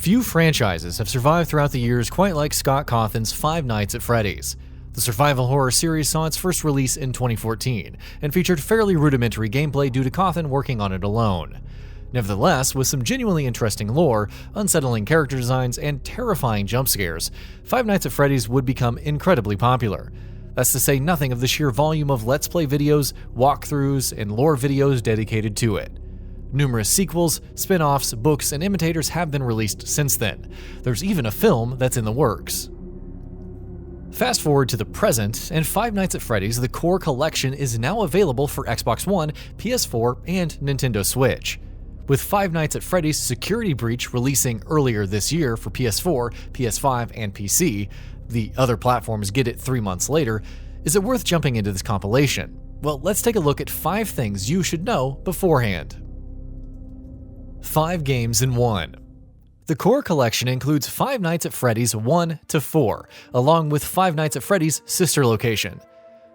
Few franchises have survived throughout the years quite like Scott Cawthon's Five Nights at Freddy's. The survival horror series saw its first release in 2014, and featured fairly rudimentary gameplay due to Cawthon working on it alone. Nevertheless, with some genuinely interesting lore, unsettling character designs, and terrifying jump scares, Five Nights at Freddy's would become incredibly popular. That's to say nothing of the sheer volume of Let's Play videos, walkthroughs, and lore videos dedicated to it. Numerous sequels, spin-offs, books, and imitators have been released since then. There's even a film that's in the works. Fast forward to the present, and Five Nights at Freddy's The Core Collection is now available for Xbox One, PS4, and Nintendo Switch. With Five Nights at Freddy's Security Breach releasing earlier this year for PS4, PS5, and PC, the other platforms get it 3 months later, is it worth jumping into this compilation? Well, let's take a look at 5 things you should know beforehand. 5 games in 1. The Core Collection includes Five Nights at Freddy's 1 to 4, along with Five Nights at Freddy's sister location.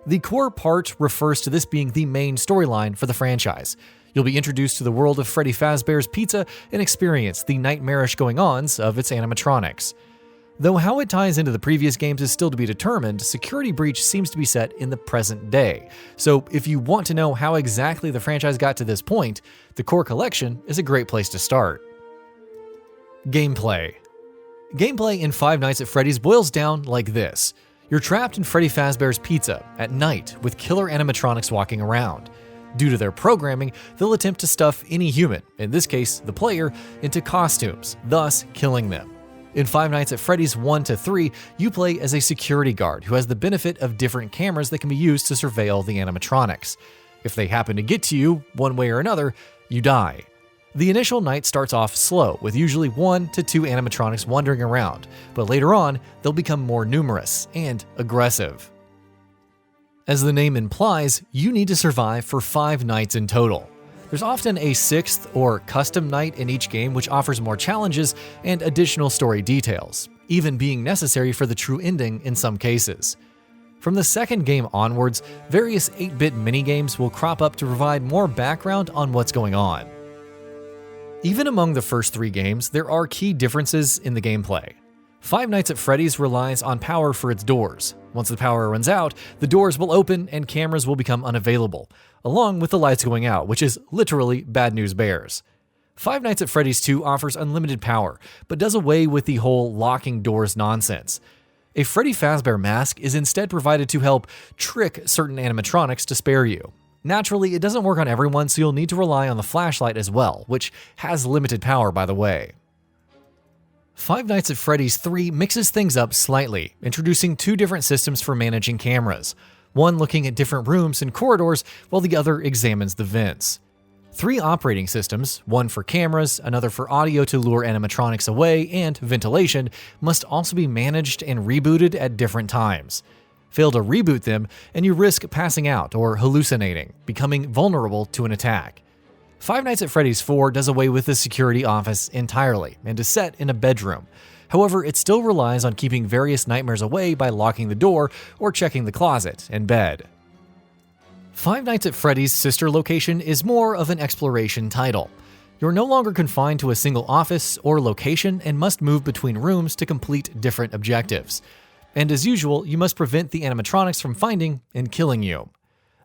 The core part refers to this being the main storyline for the franchise. You'll be introduced to the world of Freddy Fazbear's Pizza and experience the nightmarish going-ons of its animatronics. Though how it ties into the previous games is still to be determined, Security Breach seems to be set in the present day. So if you want to know how exactly the franchise got to this point, the Core Collection is a great place to start. Gameplay. Gameplay in Five Nights at Freddy's boils down like this. You're trapped in Freddy Fazbear's Pizza at night with killer animatronics walking around. Due to their programming, they'll attempt to stuff any human, in this case the player, into costumes, thus killing them. In Five Nights at Freddy's 1 to 3, you play as a security guard who has the benefit of different cameras that can be used to surveil the animatronics. If they happen to get to you, one way or another, you die. The initial night starts off slow, with usually 1 to 2 animatronics wandering around, but later on, they'll become more numerous and aggressive. As the name implies, you need to survive for 5 nights in total. There's often a 6th or custom night in each game which offers more challenges and additional story details, even being necessary for the true ending in some cases. From the second game onwards, various 8-bit minigames will crop up to provide more background on what's going on. Even among the first 3 games, there are key differences in the gameplay. Five Nights at Freddy's relies on power for its doors. Once the power runs out, the doors will open and cameras will become unavailable, along with the lights going out, which is literally bad news bears. Five Nights at Freddy's 2 offers unlimited power, but does away with the whole locking doors nonsense. A Freddy Fazbear mask is instead provided to help trick certain animatronics to spare you. Naturally, it doesn't work on everyone, so you'll need to rely on the flashlight as well, which has limited power by the way. Five Nights at Freddy's 3 mixes things up slightly, introducing 2 different systems for managing cameras, one looking at different rooms and corridors while the other examines the vents. 3 operating systems, one for cameras, another for audio to lure animatronics away, and ventilation, must also be managed and rebooted at different times. Fail to reboot them, and you risk passing out or hallucinating, becoming vulnerable to an attack. Five Nights at Freddy's 4 does away with the security office entirely and is set in a bedroom. However, it still relies on keeping various nightmares away by locking the door or checking the closet and bed. Five Nights at Freddy's sister location is more of an exploration title. You're no longer confined to a single office or location and must move between rooms to complete different objectives. And as usual, you must prevent the animatronics from finding and killing you.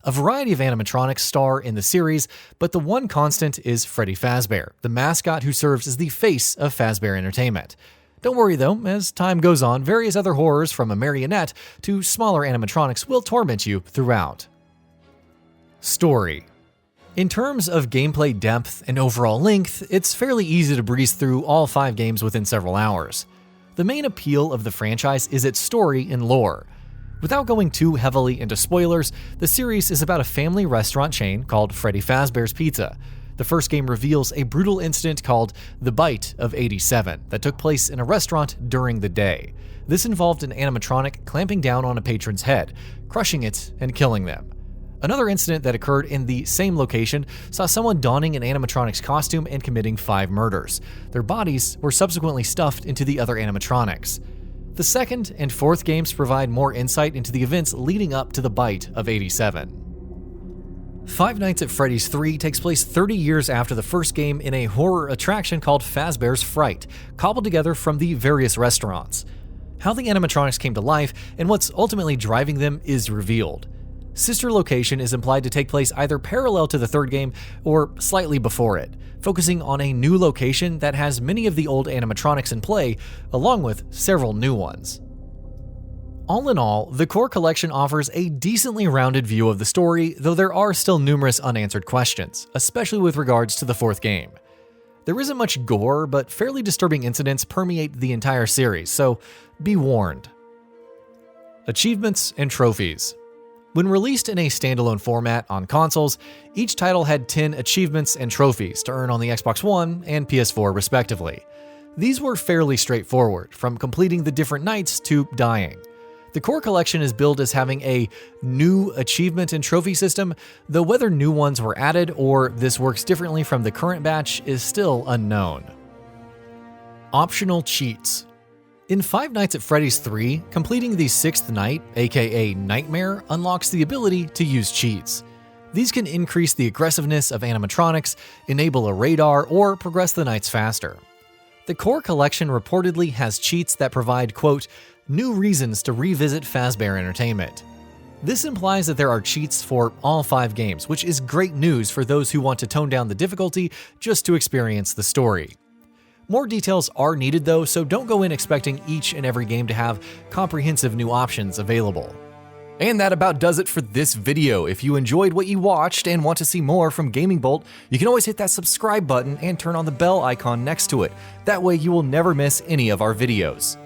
A variety of animatronics star in the series, but the one constant is Freddy Fazbear, the mascot who serves as the face of Fazbear Entertainment. Don't worry though, as time goes on, various other horrors from a marionette to smaller animatronics will torment you throughout. Story. In terms of gameplay depth and overall length, it's fairly easy to breeze through all 5 games within several hours. The main appeal of the franchise is its story and lore. Without going too heavily into spoilers, the series is about a family restaurant chain called Freddy Fazbear's Pizza. The first game reveals a brutal incident called The Bite of 87 that took place in a restaurant during the day. This involved an animatronic clamping down on a patron's head, crushing it and killing them. Another incident that occurred in the same location saw someone donning an animatronic's costume and committing 5 murders. Their bodies were subsequently stuffed into the other animatronics. The second and fourth games provide more insight into the events leading up to the Bite of 87. Five Nights at Freddy's 3 takes place 30 years after the first game in a horror attraction called Fazbear's Fright, cobbled together from the various restaurants. How the animatronics came to life and what's ultimately driving them is revealed. Sister location is implied to take place either parallel to the third game or slightly before it, focusing on a new location that has many of the old animatronics in play, along with several new ones. All in all, the core collection offers a decently rounded view of the story, though there are still numerous unanswered questions, especially with regards to the fourth game. There isn't much gore, but fairly disturbing incidents permeate the entire series, so be warned. Achievements and trophies. When released in a standalone format on consoles, each title had 10 achievements and trophies to earn on the Xbox One and PS4 respectively. These were fairly straightforward, from completing the different nights to dying. The core collection is billed as having a new achievement and trophy system, though whether new ones were added or this works differently from the current batch is still unknown. Optional cheats. In Five Nights at Freddy's 3, completing the 6th night, aka Nightmare, unlocks the ability to use cheats. These can increase the aggressiveness of animatronics, enable a radar, or progress the nights faster. The core collection reportedly has cheats that provide, quote, new reasons to revisit Fazbear Entertainment. This implies that there are cheats for all 5 games, which is great news for those who want to tone down the difficulty just to experience the story. More details are needed though, so don't go in expecting each and every game to have comprehensive new options available. And that about does it for this video. If you enjoyed what you watched and want to see more from GamingBolt, you can always hit that subscribe button and turn on the bell icon next to it. That way you will never miss any of our videos.